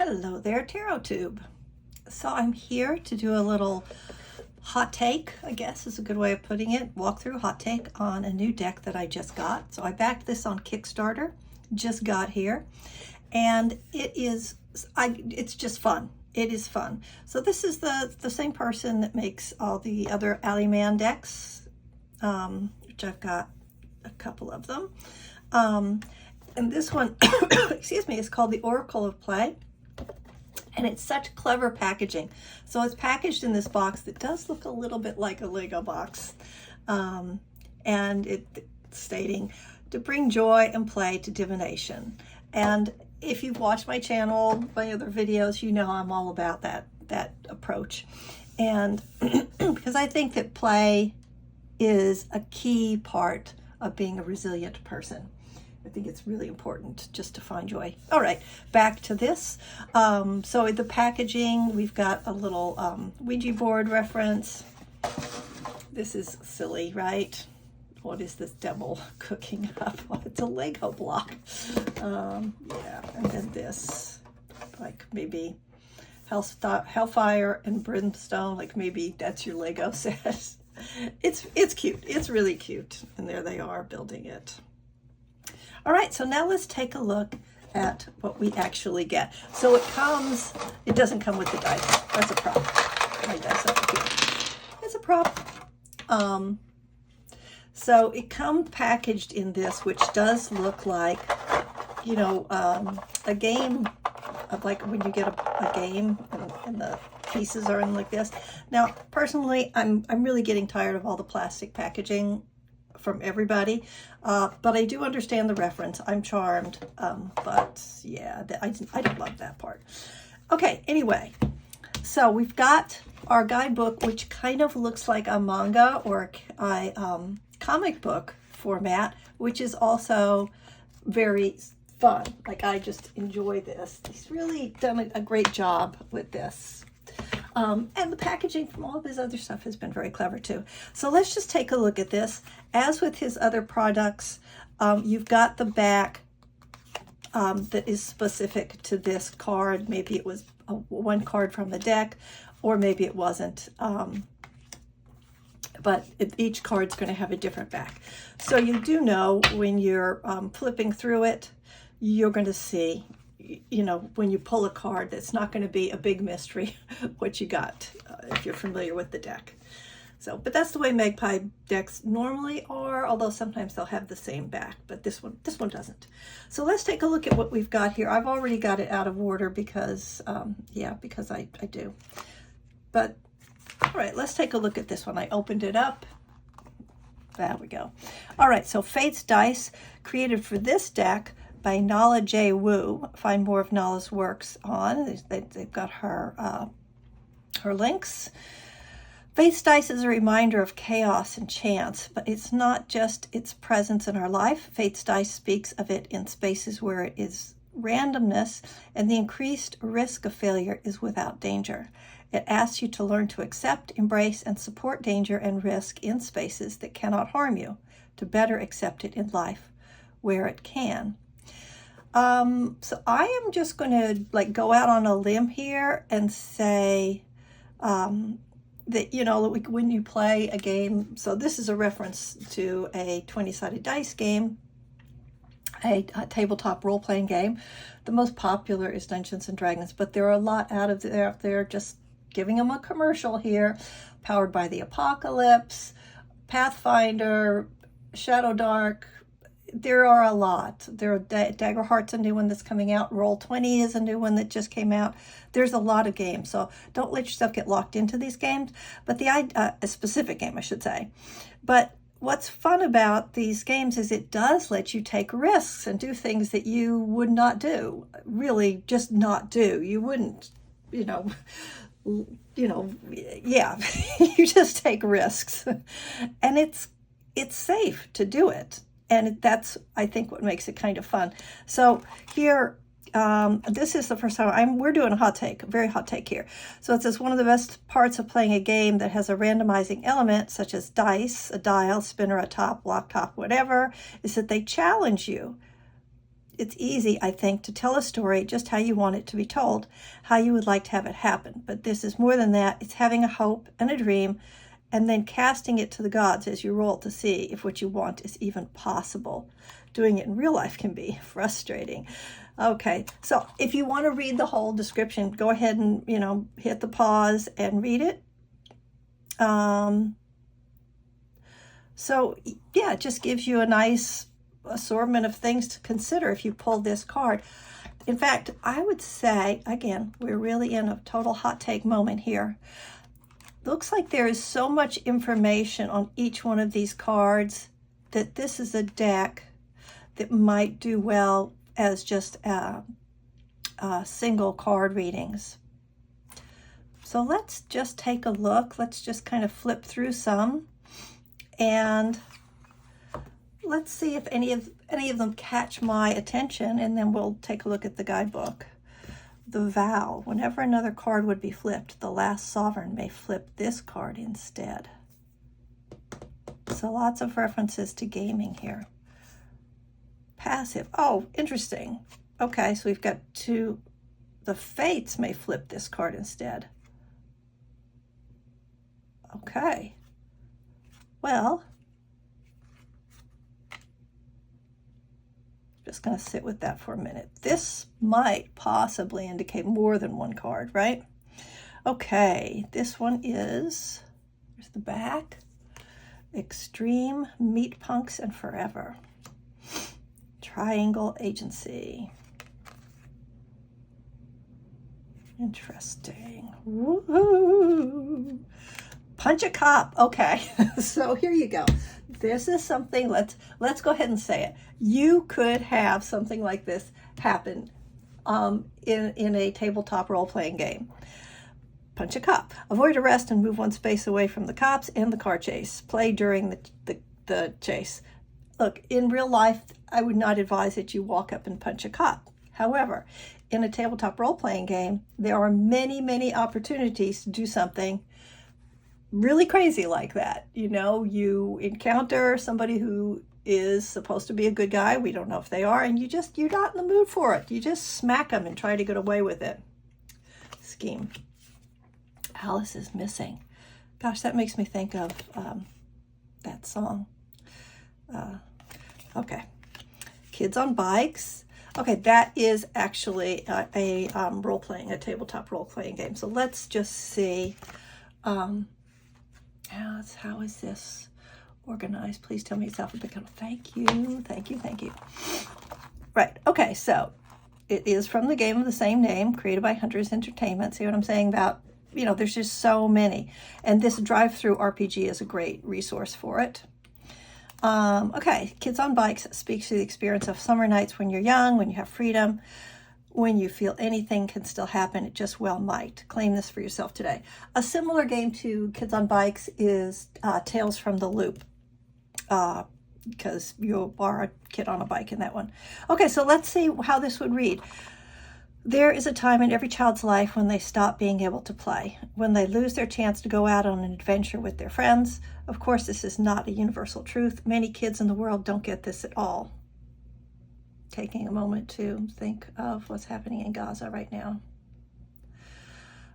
Hello there, Tarot Tube. So I'm here to do a little hot take, I guess is a good way of putting it, walkthrough hot take on a new deck that I just got. So I backed this on Kickstarter, just got here, and it's just fun. It is fun. So this is the same person that makes all the other Alleyman decks, which I've got a couple of them. And this one, excuse me, is called the Oracle of Play. And it's such clever packaging. So it's packaged in this box that does look a little bit like a Lego box. And it's stating, to bring joy and play to divination. And if you've watched my channel, my other videos, you know I'm all about that approach. And because I think that play is a key part of being a resilient person. I think it's really important just to find joy. All right, back to this. So the packaging, we've got a little Ouija board reference. This is silly, right? What is this devil cooking up? Oh, it's a Lego block. Yeah, and then this, like maybe Hellfire and Brimstone, like maybe that's your Lego set. It's cute. It's really cute. And there they are building it. All right, so now let's take a look at what we actually get. So it doesn't come with the dice. That's a prop. My dice up here. It's a prop. So it comes packaged in this, which does look like, you know, a game of like when you get a game and the pieces are in like this. Now, personally, I'm really getting tired of all the plastic packaging from everybody, but I do understand the reference. I'm charmed, but yeah, I don't love that part. Okay, anyway, so we've got our guidebook, which kind of looks like a manga or a comic book format, which is also very fun. Like, I just enjoy this. He's really done a great job with this. And the packaging from all of his other stuff has been very clever too. So let's just take a look at this. As with his other products, you've got the back that is specific to this card. Maybe it was one card from the deck, or maybe it wasn't. But each card's going to have a different back. So you do know when you're flipping through it, you're going to see, you know, when you pull a card, that's not going to be a big mystery what you got if you're familiar with the deck. So, but that's the way Magpie decks normally are, although sometimes they'll have the same back, but this one doesn't. So let's take a look at what we've got here. I've already got it out of order because, because I do. But, all right, let's take a look at this one. I opened it up. There we go. All right, so Fate's Dice, created for this deck by Nala J. Wu. Find more of Nala's works on. They've got her links. Fate's Dice is a reminder of chaos and chance, but it's not just its presence in our life. Fate's Dice speaks of it in spaces where it is randomness and the increased risk of failure is without danger. It asks you to learn to accept, embrace, and support danger and risk in spaces that cannot harm you, to better accept it in life where it can. So I am just going to like go out on a limb here and say that, you know, when you play a game, so this is a reference to a 20-sided dice game, a tabletop role-playing game. The most popular is Dungeons and Dragons, but there are a lot out there, just giving them a commercial here. Powered by the Apocalypse, Pathfinder, Shadow Dark. There are a lot. There are Dagger Heart's a new one that's coming out. Roll20 is a new one that just came out. There's a lot of games, so don't let yourself get locked into these games. But a specific game, I should say. But what's fun about these games is it does let you take risks and do things that you would not do. Really, just not do. You wouldn't, yeah, you just take risks, and it's safe to do it. And that's, I think, what makes it kind of fun. So here, this is the first time we're doing a hot take, a very hot take here. So it says, one of the best parts of playing a game that has a randomizing element, such as dice, a dial, spinner, a top, block top, whatever, is that they challenge you. it's easy, I think, to tell a story just how you want it to be told, how you would like to have it happen. But this is more than that. It's having a hope and a dream, and then casting it to the gods as you roll to see if what you want is even possible. Doing it in real life can be frustrating. Okay, so if you want to read the whole description, go ahead and, hit the pause and read it. So yeah, it just gives you a nice assortment of things to consider if you pull this card. In fact, I would say, again, we're really in a total hot take moment here. Looks like there is so much information on each one of these cards that this is a deck that might do well as just single card readings. So let's just take a look. Let's just kind of flip through some, and let's see if any of them catch my attention, and then we'll take a look at the guidebook. The vow. Whenever another card would be flipped, the last sovereign may flip this card instead. So lots of references to gaming here. Passive. Oh, interesting. Okay, so we've got two. The fates may flip this card instead. Okay. Well, just going to sit with that for a minute. This might possibly indicate more than one card, right? Okay, this one is, here's the back. Extreme, Meat Punks, and Forever. Triangle Agency. Interesting. Woo-hoo. Punch a cop. Okay, so here you go. This is something, let's go ahead and say it. You could have something like this happen in a tabletop role-playing game. Punch a cop. Avoid arrest and move one space away from the cops and the car chase. Play during the chase. Look, in real life, I would not advise that you walk up and punch a cop. However, in a tabletop role-playing game, there are many, many opportunities to do something really crazy like that. You encounter somebody who is supposed to be a good guy. We don't know if they are, and you're not in the mood for it. You just smack them and try to get away with it. Scheme. Alice is missing. Gosh, that makes me think of that song. Okay. Kids on Bikes. Okay, that is actually a tabletop role-playing game. So let's just see. How is this organized? Please tell me it's alphabetical. Thank you. Right, okay, so it is from the game of the same name, created by Hunters Entertainment. See what I'm saying about, there's just so many. And this drive-through RPG is a great resource for it. Okay, Kids on Bikes speaks to the experience of summer nights when you're young, when you have freedom, when you feel anything can still happen, it just well might. Claim this for yourself today. A similar game to Kids on Bikes is Tales from the Loop, because you are a kid on a bike in that one. Okay, so let's see how this would read. There is a time in every child's life when they stop being able to play, when they lose their chance to go out on an adventure with their friends. Of course, this is not a universal truth. Many kids in the world don't get this at all. Taking a moment to think of what's happening in Gaza right now.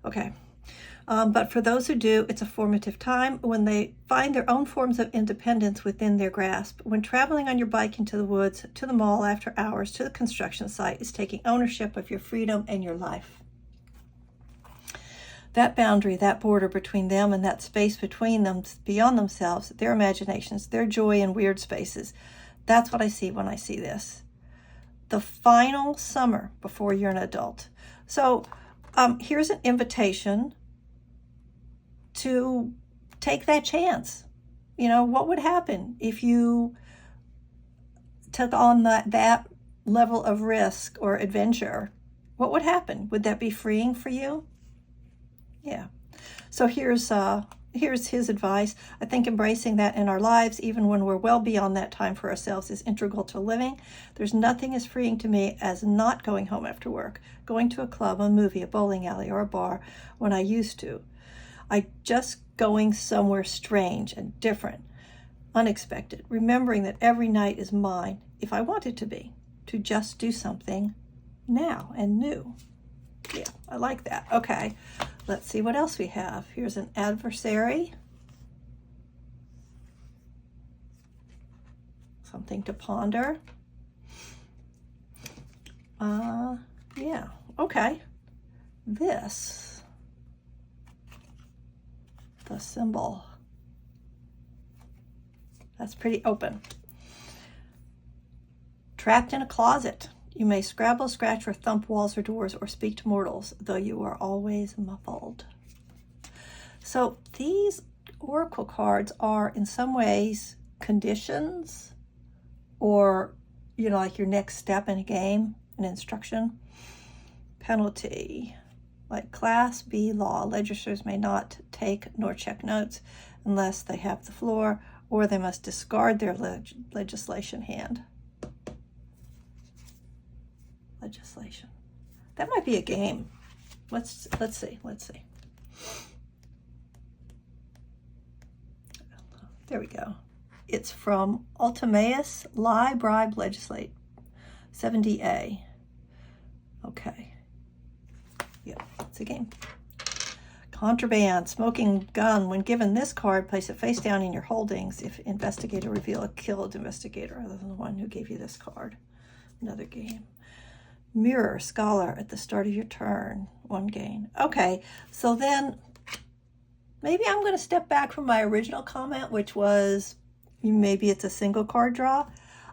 Okay. But for those who do, it's a formative time when they find their own forms of independence within their grasp. When traveling on your bike into the woods, to the mall after hours, to the construction site is taking ownership of your freedom and your life. That boundary, that border between them and that space between them, beyond themselves, their imaginations, their joy in weird spaces. That's what I see when I see this. The final summer before you're an adult. So here's an invitation to take that chance. What would happen if you took on that level of risk or adventure? What would happen? Would that be freeing for you? Yeah. So here's his advice. I think embracing that in our lives, even when we're well beyond that time for ourselves, is integral to living. There's nothing as freeing to me as not going home after work, going to a club, a movie, a bowling alley, or a bar when I used to. Just going somewhere strange and different, unexpected, remembering that every night is mine if I want it to be. to just do something now and new. Yeah, I like that. Okay, let's see what else we have. Here's an adversary. Something to ponder. Yeah, okay. This, the symbol, that's pretty open. Trapped in a closet. You may scrabble, scratch, or thump walls or doors, or speak to mortals, though you are always muffled. So these oracle cards are in some ways conditions, or, you know, like your next step in a game, an instruction. Penalty, like Class B law, legislators may not take nor check notes unless they have the floor, or they must discard their legislation hand. Legislation. That might be a game. Let's see. There we go. It's from Ultimaeus, Lie, Bribe, Legislate, 70A. Okay. Yep, it's a game. Contraband, smoking gun. When given this card, place it face down in your holdings. If investigator reveal a killed investigator other than the one who gave you this card. Another game. Mirror, scholar, at the start of your turn, 1 gain. Okay, so then maybe I'm going to step back from my original comment, which was maybe it's a single card draw.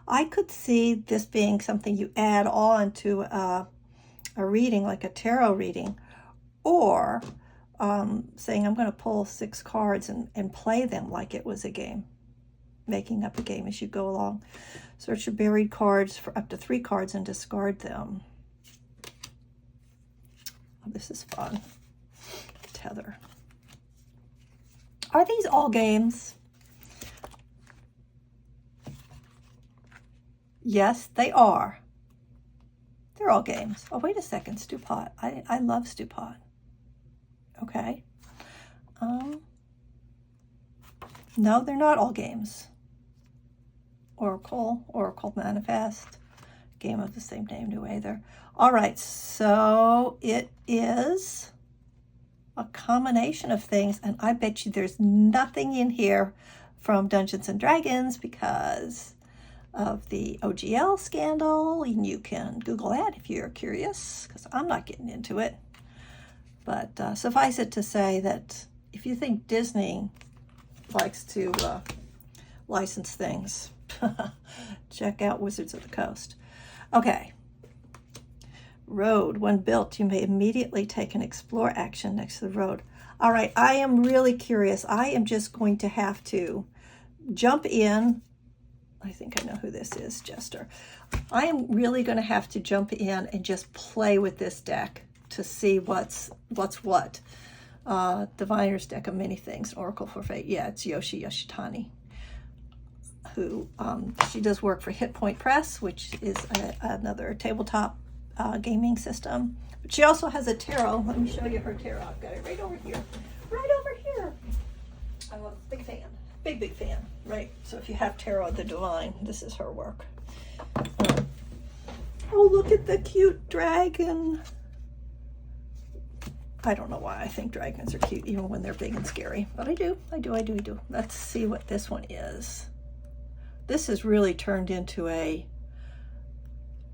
I could see this being something you add on to a reading, like a tarot reading, or saying I'm going to pull 6 cards and play them like it was a game, making up a game as you go along. Search your buried cards for up to 3 cards and discard them. Oh, this is fun. Tether. Are these all games? Yes, they are. They're all games. Oh, wait a second, Stew Pot. I love Stew Pot. Okay. No, they're not all games. Oracle Manifest, game of the same name, New Aether. All right, so it is a combination of things, and I bet you there's nothing in here from Dungeons and Dragons because of the OGL scandal, and you can Google that if you're curious, because I'm not getting into it. But suffice it to say that if you think Disney likes to license things, check out Wizards of the Coast. Okay. Road. When built, you may immediately take an explore action next to the road. All right, I am really curious. I am just going to have to jump in. I think I know who this is, Jester. I am really going to have to jump in and just play with this deck to see what's what. Diviner's deck of many things. Oracle for Fate. Yeah, it's Yoshitani, who she does work for Hit Point Press, which is another tabletop gaming system. But she also has a tarot. Let me show you her tarot. I've got it right over here. Right over here. I'm a big fan. Big fan. Right. So if you have Tarot of the Divine, this is her work. Oh, look at the cute dragon. I don't know why I think dragons are cute, even when they're big and scary. But I do. Let's see what this one is. This has really turned into a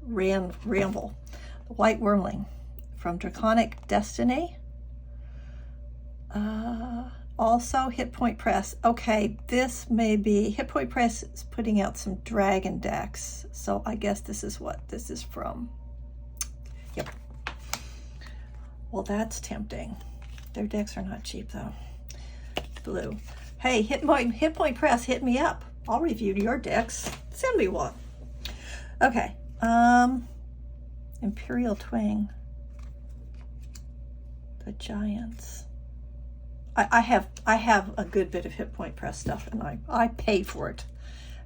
ramble. The White Wormling from Draconic Destiny. Also Hit Point Press. Okay, this may be, Hit Point Press is putting out some dragon decks. So I guess this is what this is from. Yep. Well, that's tempting. Their decks are not cheap though. Blue. Hey, Hit Point Press, hit me up. I'll review your decks. Send me one. Okay. Imperial Twang. The Giants. I have a good bit of Hit Point Press stuff, and I pay for it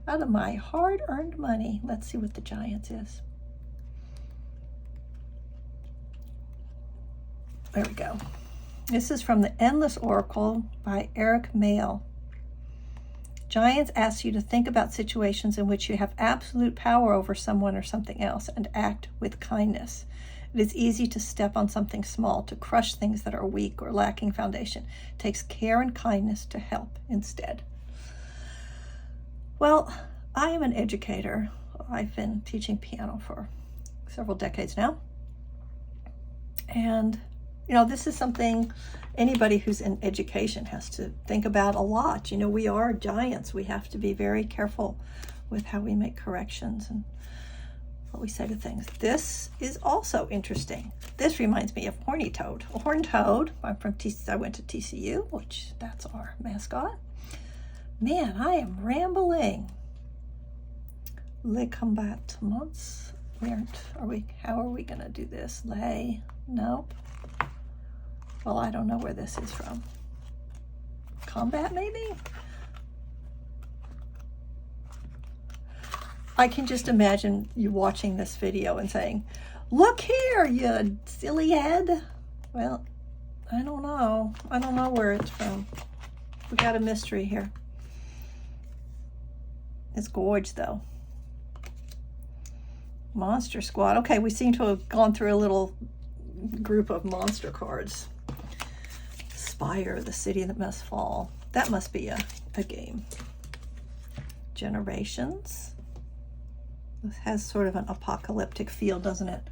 out of my hard-earned money. Let's see what the Giants is. There we go. This is from the Endless Oracle by Eric Mayle. Giants asks you to think about situations in which you have absolute power over someone or something else and act with kindness. It is easy to step on something small, to crush things that are weak or lacking foundation. It takes care and kindness to help instead. Well, I am an educator. I've been teaching piano for several decades now. And, you know, this is something anybody who's in education has to think about a lot. You know, we are giants. We have to be very careful with how we make corrections and what we say to things. This is also interesting. This reminds me of Horny Toad. A horned toad. I went to TCU, which that's our mascot. Man, I am rambling. Le combatants. How are we gonna do this? Lay? Nope. Well, I don't know where this is from. Combat, maybe? I can just imagine you watching this video and saying, look here, you silly head. Well, I don't know. I don't know where it's from. We got a mystery here. It's gorge, though. Monster Squad. Okay, we seem to have gone through a little group of monster cards. Spire, the city that must fall. That must be a game. Generations. This has sort of an apocalyptic feel, doesn't it?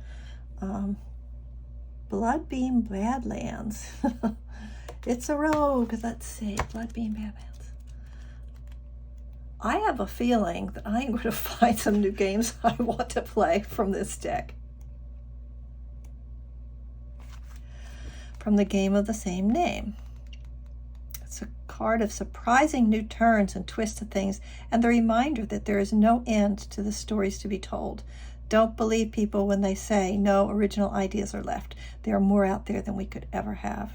Bloodbeam Badlands. It's a rogue. Let's see. Bloodbeam Badlands. I have a feeling that I am going to find some new games I want to play from this deck. From the game of the same name. It's a card of surprising new turns and twists of things, and the reminder that there is no end to the stories to be told. Don't believe people when they say no original ideas are left. There are more out there than we could ever have.